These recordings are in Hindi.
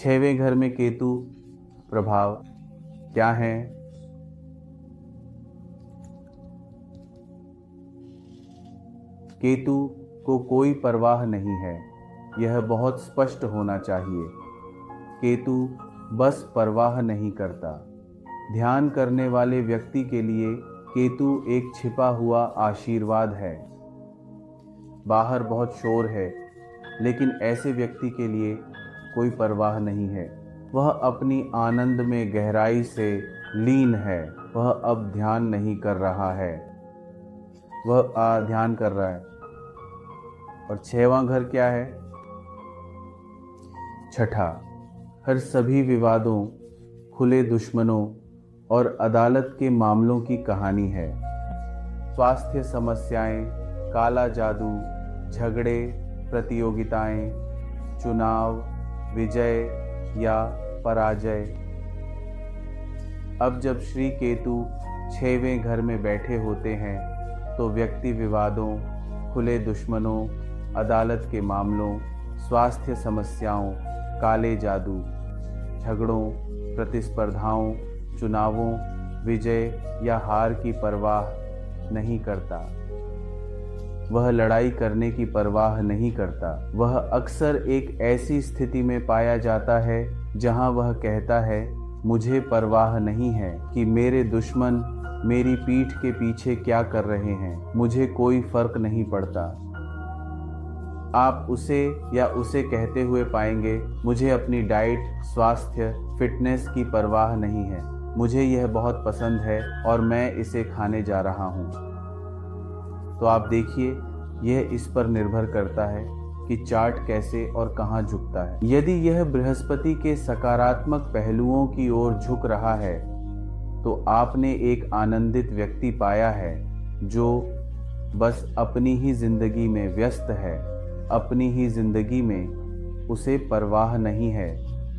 6वें घर में केतु प्रभाव क्या है? केतु को कोई परवाह नहीं है, यह बहुत स्पष्ट होना चाहिए। केतु बस परवाह नहीं करता। ध्यान करने वाले व्यक्ति के लिए केतु एक छिपा हुआ आशीर्वाद है। बाहर बहुत शोर है, लेकिन ऐसे व्यक्ति के लिए कोई परवाह नहीं है। वह अपनी आनंद में गहराई से लीन है। वह अब ध्यान नहीं कर रहा है, वह ध्यान कर रहा है। और 6वां घर क्या है? छठा, हर सभी विवादों, खुले दुश्मनों और अदालत के मामलों की कहानी है। स्वास्थ्य समस्याएं, काला जादू, झगड़े, प्रतियोगिताएं, चुनाव, विजय या पराजय। अब जब श्री केतु 6वें घर में बैठे होते हैं तो व्यक्ति विवादों, खुले दुश्मनों, अदालत के मामलों, स्वास्थ्य समस्याओं, काले जादू, झगड़ों, प्रतिस्पर्धाओं, चुनावों, विजय या हार की परवाह नहीं करता। वह लड़ाई करने की परवाह नहीं करता। वह अक्सर एक ऐसी स्थिति में पाया जाता है जहां वह कहता है, मुझे परवाह नहीं है कि मेरे दुश्मन मेरी पीठ के पीछे क्या कर रहे हैं, मुझे कोई फर्क नहीं पड़ता। आप उसे या उसे कहते हुए पाएंगे, मुझे अपनी डाइट, स्वास्थ्य, फिटनेस की परवाह नहीं है, मुझे यह बहुत पसंद है और मैं इसे खाने जा रहा हूँ। तो आप देखिए, यह इस पर निर्भर करता है कि चार्ट कैसे और कहाँ झुकता है। यदि यह बृहस्पति के सकारात्मक पहलुओं की ओर झुक रहा है तो आपने एक आनंदित व्यक्ति पाया है जो बस अपनी ही जिंदगी में व्यस्त है। अपनी ही जिंदगी में उसे परवाह नहीं है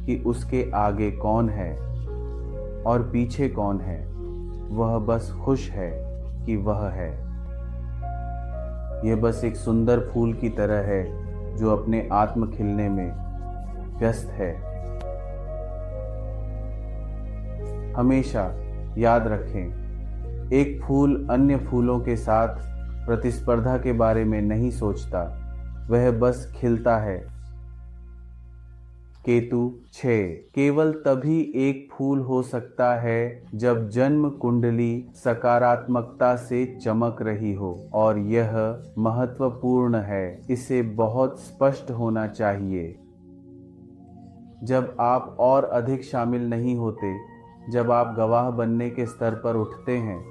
कि उसके आगे कौन है और पीछे कौन है। वह बस खुश है कि वह है। यह बस एक सुंदर फूल की तरह है जो अपने आत्म खिलने में व्यस्त है। हमेशा याद रखें, एक फूल अन्य फूलों के साथ प्रतिस्पर्धा के बारे में नहीं सोचता, वह बस खिलता है। केतु 6, केवल तभी एक फूल हो सकता है जब जन्म कुंडली सकारात्मकता से चमक रही हो, और यह महत्वपूर्ण है। इसे बहुत स्पष्ट होना चाहिए। जब आप और अधिक शामिल नहीं होते, जब आप गवाह बनने के स्तर पर उठते हैं,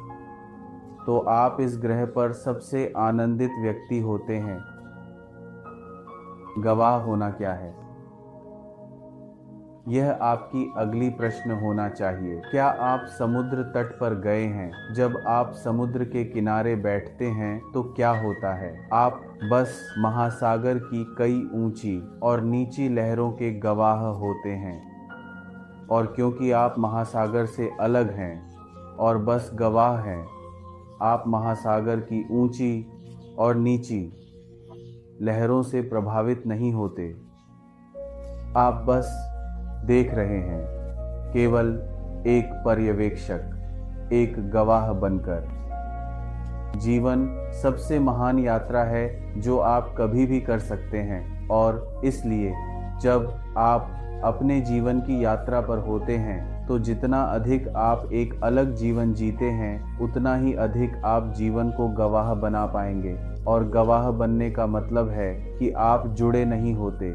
तो आप इस ग्रह पर सबसे आनंदित व्यक्ति होते हैं। गवाह होना क्या है? यह आपकी अगली प्रश्न होना चाहिए। क्या आप समुद्र तट पर गए हैं? जब आप समुद्र के किनारे बैठते हैं तो क्या होता है? आप बस महासागर की कई ऊंची और नीची लहरों के गवाह होते हैं। और क्योंकि आप महासागर से अलग हैं और बस गवाह हैं, आप महासागर की ऊंची और नीची लहरों से प्रभावित नहीं होते। आप बस देख रहे हैं, केवल एक पर्यवेक्षक, एक गवाह बनकर। जीवन सबसे महान यात्रा है जो आप कभी भी कर सकते हैं, और इसलिए जब आप अपने जीवन की यात्रा पर होते हैं तो जितना अधिक आप एक अलग जीवन जीते हैं, उतना ही अधिक आप जीवन को गवाह बना पाएंगे। और गवाह बनने का मतलब है कि आप जुड़े नहीं होते।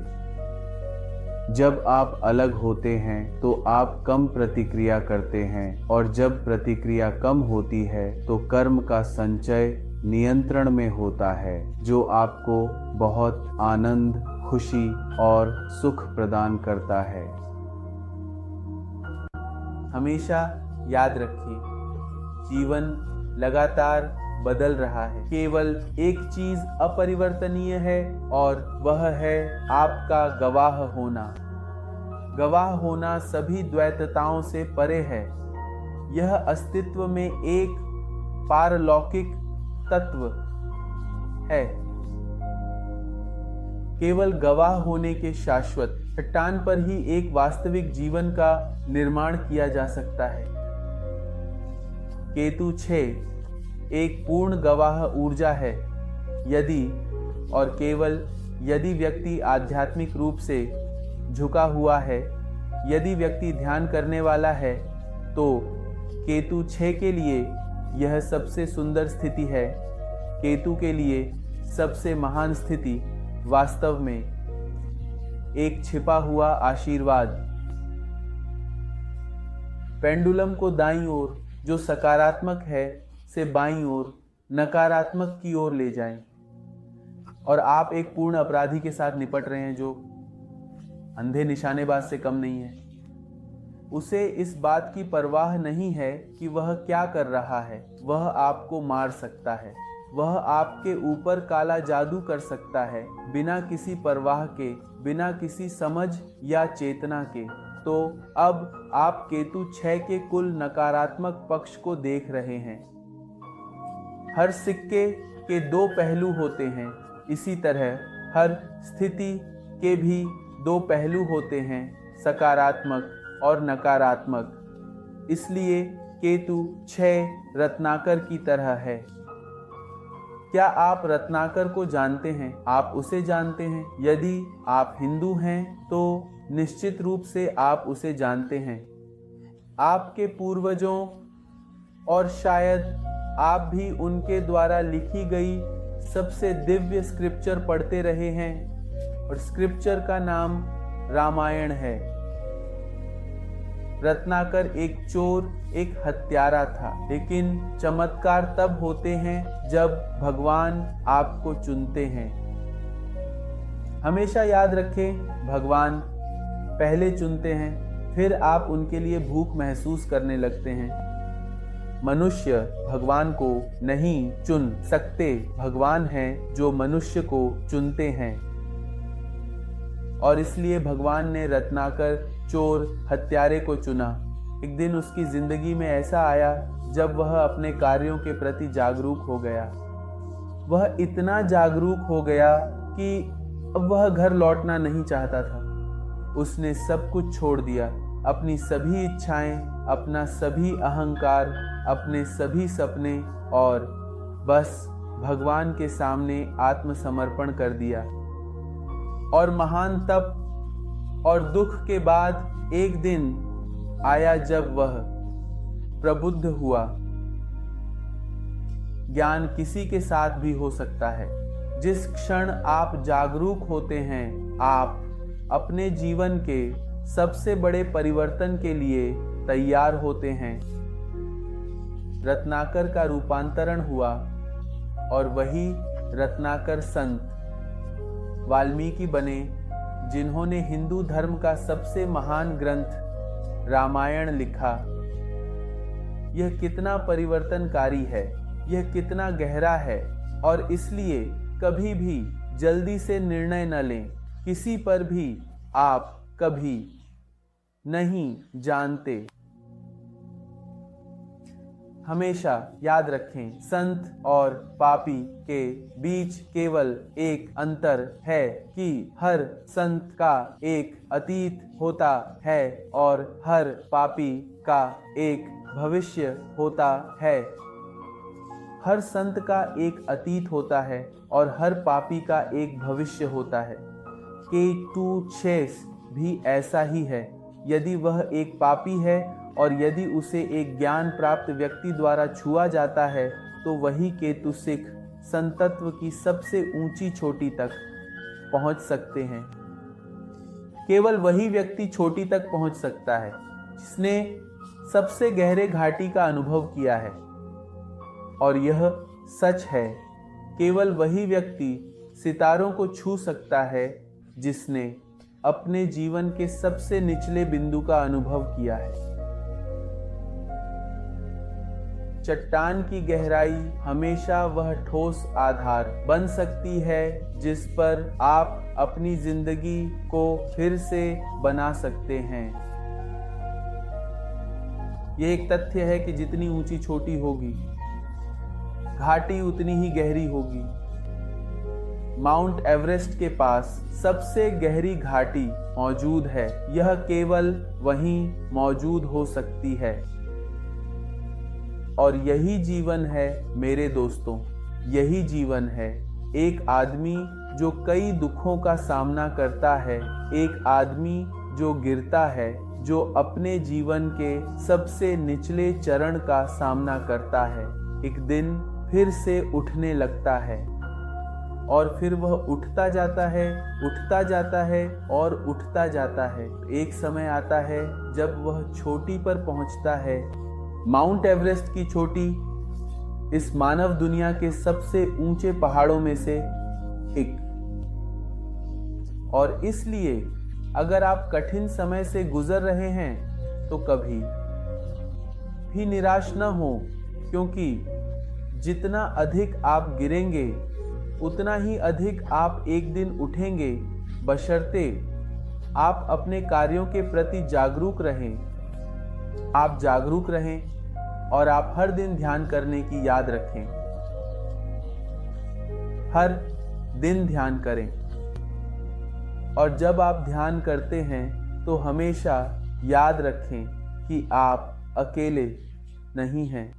जब आप अलग होते हैं तो आप कम प्रतिक्रिया करते हैं, और जब प्रतिक्रिया कम होती है तो कर्म का संचय नियंत्रण में होता है, जो आपको बहुत आनंद, खुशी और सुख प्रदान करता है। हमेशा याद रखिए, जीवन लगातार बदल रहा है। केवल एक चीज अपरिवर्तनीय है, और वह है आपका गवाह होना। गवाह होना सभी द्वैतताओं से परे है। यह अस्तित्व में एक पारलौकिक तत्व है। केवल गवाह होने के शाश्वत चट्टान पर ही एक वास्तविक जीवन का निर्माण किया जा सकता है। केतु 6 एक पूर्ण गवाह ऊर्जा है। यदि और केवल यदि व्यक्ति आध्यात्मिक रूप से झुका हुआ है, यदि व्यक्ति ध्यान करने वाला है, तो केतु 6 के लिए यह सबसे सुंदर स्थिति है। केतु के लिए सबसे महान स्थिति वास्तव में एक छिपा हुआ आशीर्वाद। पेंडुलम को दाईं ओर जो सकारात्मक है से बाईं ओर नकारात्मक की ओर ले जाएं, और आप एक पूर्ण अपराधी के साथ निपट रहे हैं जो अंधे निशानेबाज से कम नहीं है। उसे इस बात की परवाह नहीं है कि वह क्या कर रहा है। वह आपको मार सकता है, वह आपके ऊपर काला जादू कर सकता है बिना किसी परवाह के, बिना किसी समझ या चेतना के। तो अब आप केतु 6 के कुल नकारात्मक पक्ष को देख रहे हैं। हर सिक्के के 2 पहलू होते हैं, इसी तरह हर स्थिति के भी 2 पहलू होते हैं, सकारात्मक और नकारात्मक। इसलिए केतु 6 रत्नाकर की तरह है। क्या आप रत्नाकर को जानते हैं? आप उसे जानते हैं? यदि आप हिंदू हैं तो निश्चित रूप से आप उसे जानते हैं। आपके पूर्वजों और शायद आप भी उनके द्वारा लिखी गई सबसे दिव्य स्क्रिप्चर पढ़ते रहे हैं, और स्क्रिप्चर का नाम रामायण है। रत्नाकर एक चोर, एक हत्यारा था, लेकिन चमत्कार तब होते हैं जब भगवान आपको चुनते हैं। हमेशा याद रखें, भगवान पहले चुनते हैं, फिर आप उनके लिए भूख महसूस करने लगते हैं। मनुष्य भगवान को नहीं चुन सकते, भगवान हैं जो मनुष्य को चुनते हैं। और इसलिए भगवान ने रत्नाकर चोर हत्यारे को चुना। एक दिन उसकी जिंदगी में ऐसा आया जब वह अपने कार्यों के प्रति जागरूक हो गया। वह इतना जागरूक हो गया कि अब वह घर लौटना नहीं चाहता था। उसने सब कुछ छोड़ दिया, अपनी सभी इच्छाएं, अपना सभी अहंकार, अपने सभी सपने, और बस भगवान के सामने आत्मसमर्पण कर दिया। और महान तप और दुख के बाद एक दिन आया जब वह प्रबुद्ध हुआ। ज्ञान किसी के साथ भी हो सकता है। जिस क्षण आप जागरूक होते हैं, आप अपने जीवन के सबसे बड़े परिवर्तन के लिए तैयार होते हैं। रत्नाकर का रूपांतरण हुआ, और वही रत्नाकर संत वाल्मीकि बने, जिन्होंने हिंदू धर्म का सबसे महान ग्रंथ रामायण लिखा। यह कितना परिवर्तनकारी है, यह कितना गहरा है, और इसलिए कभी भी जल्दी से निर्णय न लें। किसी पर भी आप कभी नहीं जानते। हमेशा याद रखें, संत और पापी के बीच केवल एक अंतर है कि हर संत का एक अतीत होता है और हर पापी का एक भविष्य होता है। हर संत का एक अतीत होता है और हर पापी का एक भविष्य होता है। केतु 6 भी ऐसा ही है। यदि वह एक पापी है और यदि उसे एक ज्ञान प्राप्त व्यक्ति द्वारा छुआ जाता है, तो वही केतु 6 संतत्व की सबसे ऊंची चोटी तक पहुंच सकते हैं। केवल वही व्यक्ति चोटी तक पहुंच सकता है जिसने सबसे गहरे घाटी का अनुभव किया है। और यह सच है, केवल वही व्यक्ति सितारों को छू सकता है जिसने अपने जीवन के सबसे निचले बिंदु का अनुभव किया है। चट्टान की गहराई हमेशा वह ठोस आधार बन सकती है जिस पर आप अपनी जिंदगी को फिर से बना सकते हैं। यह एक तथ्य है कि जितनी ऊंची चोटी होगी, घाटी उतनी ही गहरी होगी। माउंट एवरेस्ट के पास सबसे गहरी घाटी मौजूद है, यह केवल वहीं मौजूद हो सकती है। और यही जीवन है मेरे दोस्तों, यही जीवन है। एक आदमी जो कई दुखों का सामना करता है, एक आदमी जो गिरता है, जो अपने जीवन के सबसे निचले चरण का सामना करता है, एक दिन फिर से उठने लगता है और फिर वह उठता जाता है, उठता जाता है और उठता जाता है। एक समय आता है जब वह चोटी पर पहुंचता है, माउंट एवरेस्ट की चोटी इस मानव दुनिया के सबसे ऊंचे पहाड़ों में से एक। और इसलिए अगर आप कठिन समय से गुजर रहे हैं तो कभी भी निराश न हो, क्योंकि जितना अधिक आप गिरेंगे उतना ही अधिक आप एक दिन उठेंगे, बशर्ते आप अपने कार्यों के प्रति जागरूक रहें। आप जागरूक रहें और आप हर दिन ध्यान करने की याद रखें। हर दिन ध्यान करें। और जब आप ध्यान करते हैं तो हमेशा याद रखें कि आप अकेले नहीं हैं।